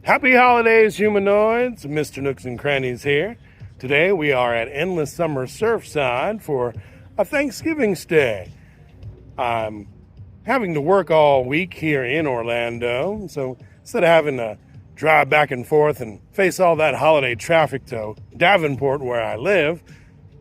Happy holidays, humanoids. Mr. Nooks and Crannies here. Today we are at Endless Summer Surfside for a Thanksgiving stay. I'm having to work all week here in Orlando, so instead of having to drive back and forth and face all that holiday traffic to Davenport where I live,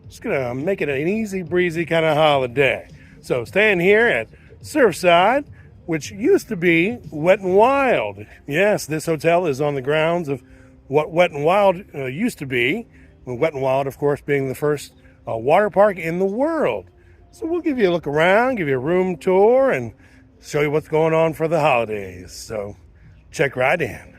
just gonna make it an easy breezy kind of holiday. So staying here at Surfside, which used to be Wet and Wild. Yes, this hotel is on the grounds of what Wet and Wild used to be. Wet and Wild, of course, being the first water park in the world. So we'll give you a look around, give you a room tour, and show you what's going on for the holidays. So check right in.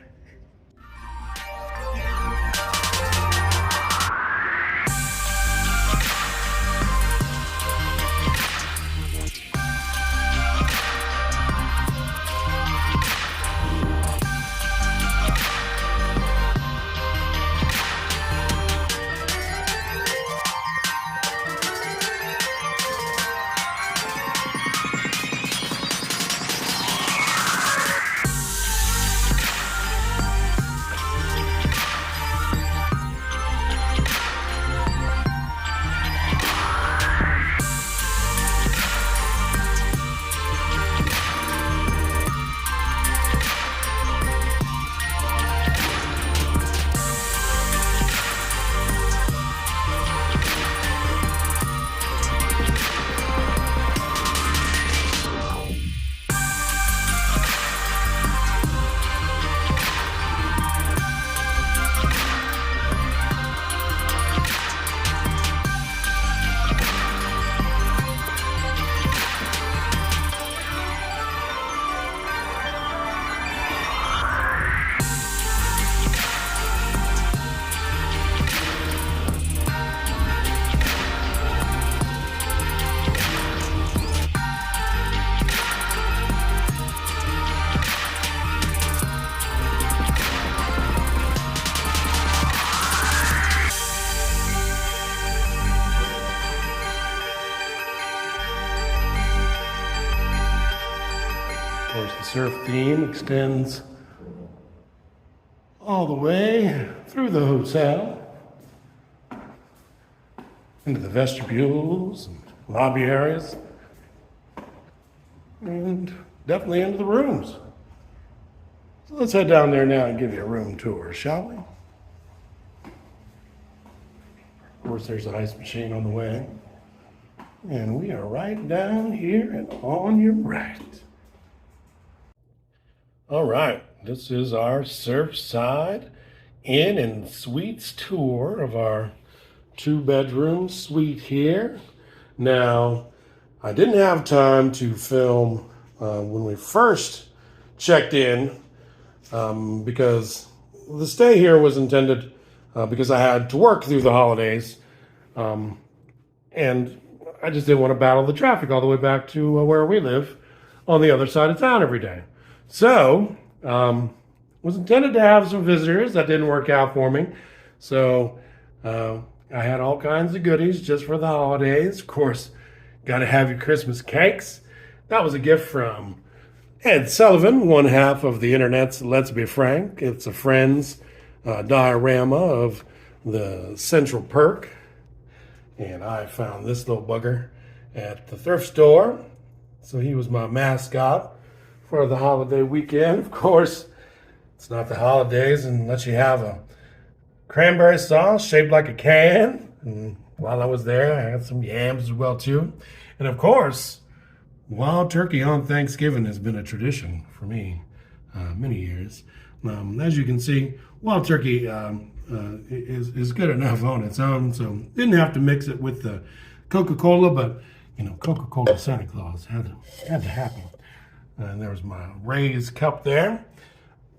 Of course, the surf theme extends all the way through the hotel, into the vestibules and lobby areas, and definitely into the rooms. So let's head down there now and give you a room tour, shall we? Of course, there's an ice machine on the way. And we are right down here and on your right. All right, this is our Surfside Inn and Suites tour of our 2-bedroom suite here. Now, I didn't have time to film when we first checked in because the stay here was intended because I had to work through the holidays, and I just didn't want to battle the traffic all the way back to where we live on the other side of town every day. So, was intended to have some visitors. That didn't work out for me. So, I had all kinds of goodies just for the holidays. Of course, got to have your Christmas cakes. That was a gift from Ed Sullivan, one half of the internet's Let's Be Frank. It's a friend's diorama of the Central Perk. And I found this little bugger at the thrift store. So he was my mascot for the holiday weekend. Of course, it's not the holidays unless you have a cranberry sauce shaped like a can. And while I was there, I had some yams as well too. And of course, wild turkey on Thanksgiving has been a tradition for me many years. As you can see, wild turkey is good enough on its own, so didn't have to mix it with the Coca-Cola, but you know, Coca-Cola Santa Claus had to happen. And there was my raised cup there.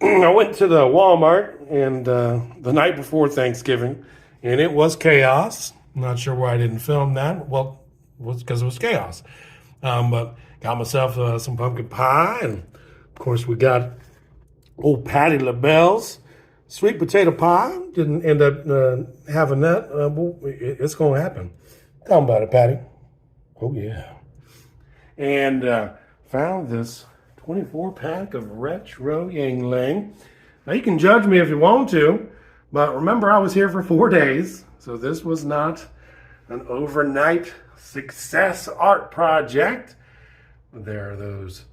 I went to the Walmart and the night before Thanksgiving, and it was chaos. I'm not sure why I didn't film that. Well, it was because it was chaos. But got myself some pumpkin pie, and of course we got old Patty LaBelle's sweet potato pie. Didn't end up having that. Well, it's going to happen. Tell them about it, Patty. Oh, yeah. And found this 24-pack of retro Yingling. Now, you can judge me if you want to, but remember, I was here for 4 days, so this was not an overnight success art project. There are those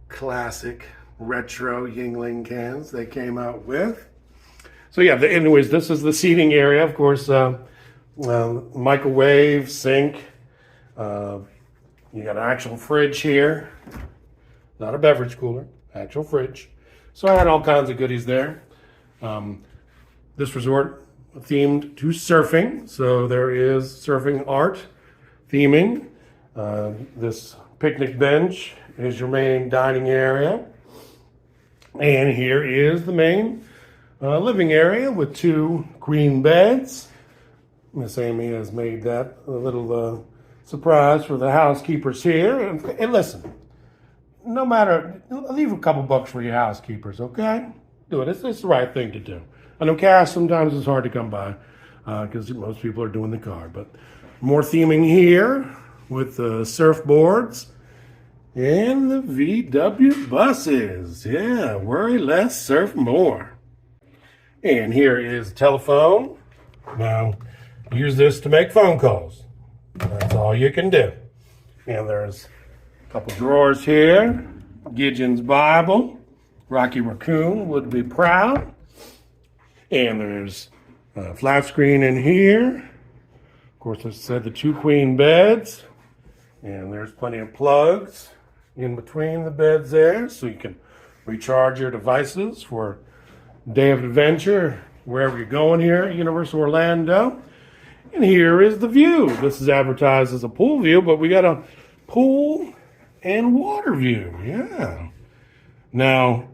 classic retro Yingling cans they came out with. So yeah, anyways, this is the seating area. Of course, microwave, sink. You got an actual fridge here. Not a beverage cooler, actual fridge. So I had all kinds of goodies there. This resort themed to surfing. So there is surfing art theming. This picnic bench is your main dining area. And here is the main living area with 2 queen beds. Miss Amy has made that a little surprise for the housekeepers here. And listen, no matter, leave a couple bucks for your housekeepers, okay? Do it. It's the right thing to do. I know cash sometimes is hard to come by because most people are doing the card. But more theming here with the surfboards and the VW buses. Yeah, worry less, surf more. And here is a telephone. Now, use this to make phone calls. That's all you can do. And there's a couple drawers here. Gideon's Bible. Rocky Raccoon would be proud. And there's a flat screen in here. Of course, I said the 2 queen beds. And there's plenty of plugs in between the beds there, so you can recharge your devices for day of adventure, wherever you're going here at Universal Orlando. And here is the view. This is advertised as a pool view, but we got a pool and water view. Yeah. Now,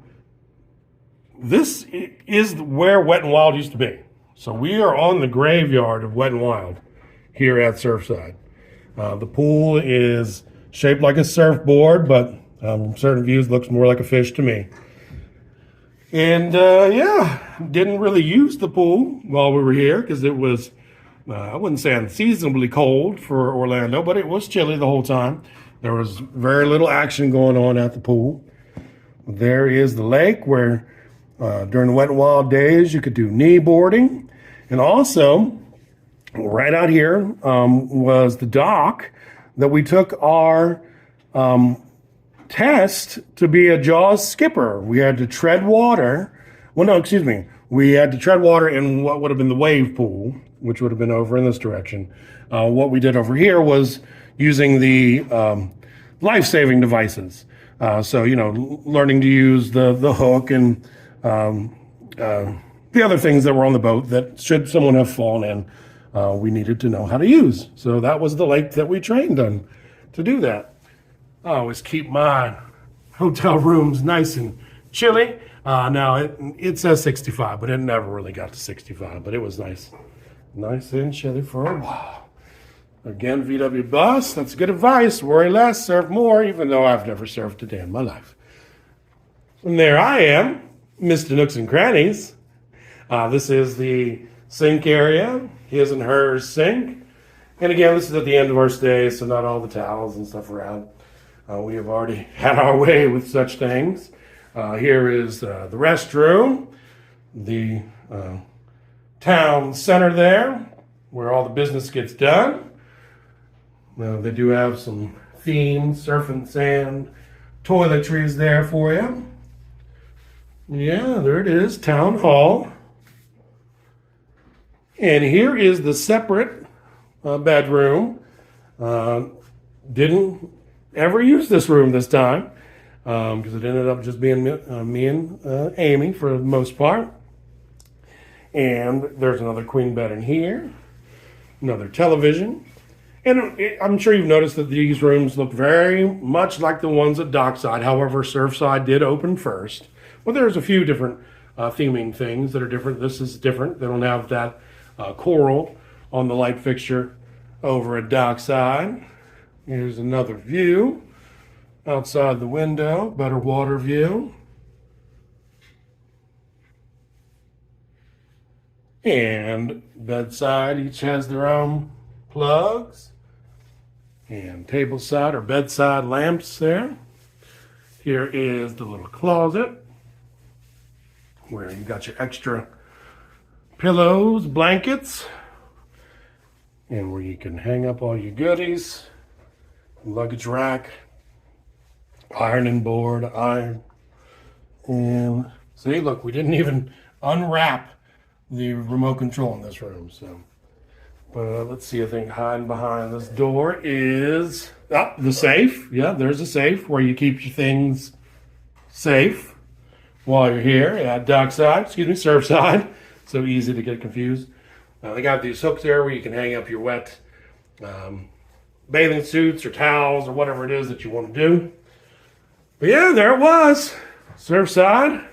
this is where Wet and Wild used to be. So we are on the graveyard of Wet and Wild here at Surfside. The pool is shaped like a surfboard, but from certain views looks more like a fish to me. And yeah, didn't really use the pool while we were here because it was, I wouldn't say unseasonably cold for Orlando, but it was chilly the whole time. There was very little action going on at the pool. There is the lake where during the Wet and Wild days you could do knee boarding. And also, right out here was the dock that we took our test to be a Jaws skipper. We had to tread water. Well, no, excuse me. We had to tread water in what would have been the wave pool, which would have been over in this direction. What we did over here was using the life-saving devices. So, you know, learning to use the hook and the other things that were on the boat that should someone have fallen in, we needed to know how to use. So that was the lake that we trained on to do that. I always keep my hotel rooms nice and chilly. Now it says 65, but it never really got to 65, but it was nice and chilly for a while. Again, VW bus, that's good advice. Worry less, surf more, even though I've never surfed a day in my life. And there I am, Mr. Nooks and Crannies. This is the sink area, his and hers sink. And again, this is at the end of our stay, so not all the towels and stuff around. We have already had our way with such things. Here is the restroom, the town center there, where all the business gets done. They do have some themed surf and sand toiletries there for you. Yeah, there it is, Town Hall. And here is the separate bedroom. Didn't ever use this room this time because it ended up just being me and Amy for the most part. And there's another queen bed in here, another television. And I'm sure you've noticed that these rooms look very much like the ones at Dockside. However, Surfside did open first. Well, there's a few different theming things that are different. This is different. They don't have that coral on the light fixture over at Dockside. Here's another view outside the window, better water view. And bedside, each has their own plugs. And tableside or bedside lamps there. Here is the little closet. where you got your extra pillows, blankets, and where you can hang up all your goodies, luggage rack, ironing board, iron. And see, look, we didn't even unwrap the remote control in this room. So, but let's see, I think hiding behind this door is the safe. Yeah, there's a safe where you keep your things safe while you're here at Surfside. So easy to get confused. They got these hooks there where you can hang up your wet bathing suits or towels or whatever it is that you want to do. But yeah, there it was. Surfside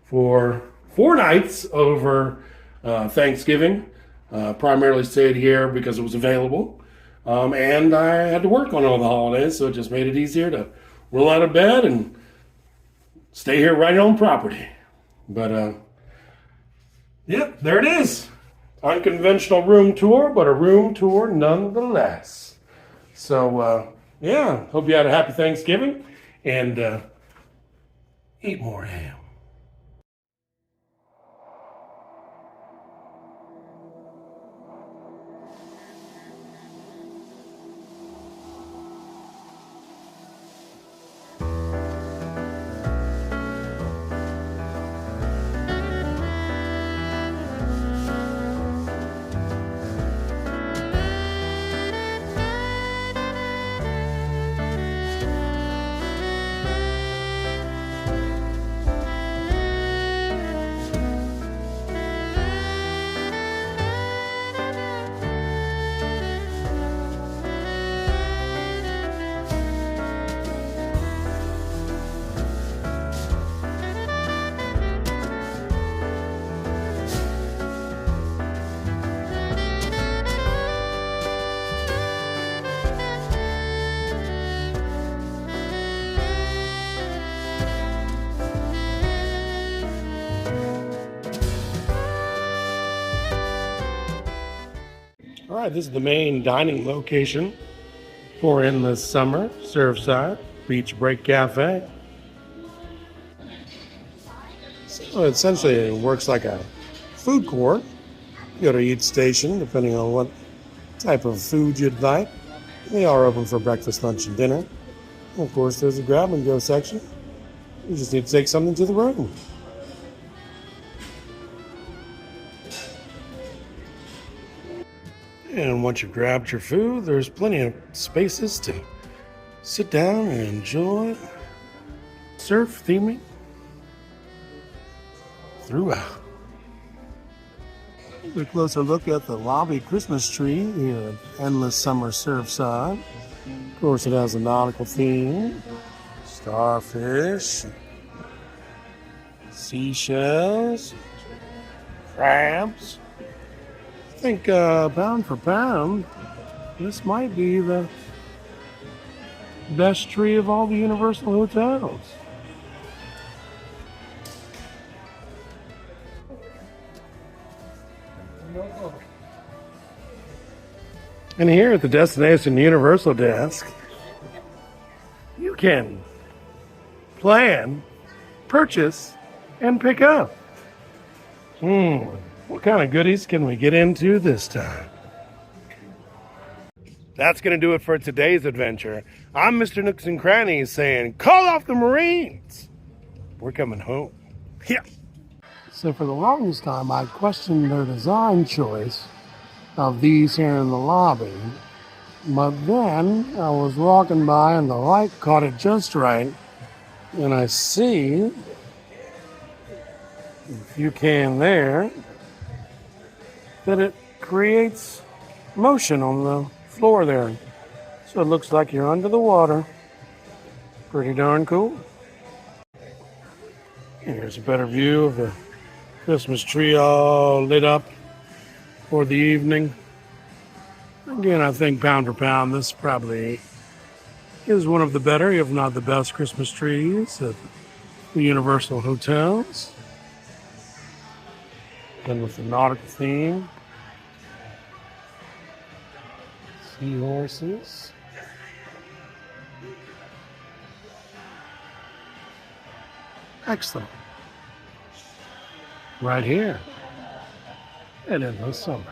for 4 nights over Thanksgiving. Primarily stayed here because it was available. And I had to work on all the holidays, so it just made it easier to roll out of bed and stay here right on property. But, yep, there it is. Unconventional room tour, but a room tour nonetheless. So, yeah, hope you had a happy Thanksgiving and eat more ham. All right, this is the main dining location for Endless Summer Surfside Beach Break Cafe. So essentially, it works like a food court. You go to each station depending on what type of food you'd like. They are open for breakfast, lunch, and dinner. And of course, there's a grab and go section. You just need to take something to the room. And once you've grabbed your food, there's plenty of spaces to sit down and enjoy surf theming throughout. A closer look at the lobby Christmas tree here at Endless Summer Surfside. Of course, it has a nautical theme, starfish, seashells, crabs. I think pound for pound, this might be the best tree of all the Universal hotels. And here at the Destination Universal desk, you can plan, purchase, and pick up. What kind of goodies can we get into this time? That's going to do it for today's adventure. I'm Mr. Nooks and Crannies saying, call off the Marines. We're coming home. Yeah. So for the longest time, I questioned their design choice of these here in the lobby. But then I was walking by and the light caught it just right. And I see, if you can there, that it creates motion on the floor there. So it looks like you're under the water. Pretty darn cool. And here's a better view of the Christmas tree all lit up for the evening. Again, I think pound for pound, this probably is one of the better, if not the best, Christmas trees at the Universal hotels. And with the nautical theme. Seahorses. Excellent. right here at Endless Summer.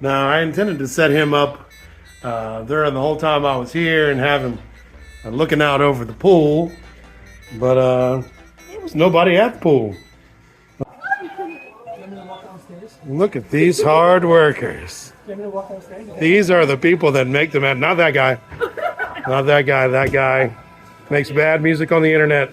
Now, I intended to set him up during the whole time I was here and have him looking out over the pool, but there was nobody at the pool. Look at these hard workers. These are the people that make them. Not that guy. Not that guy. That guy makes bad music on the internet.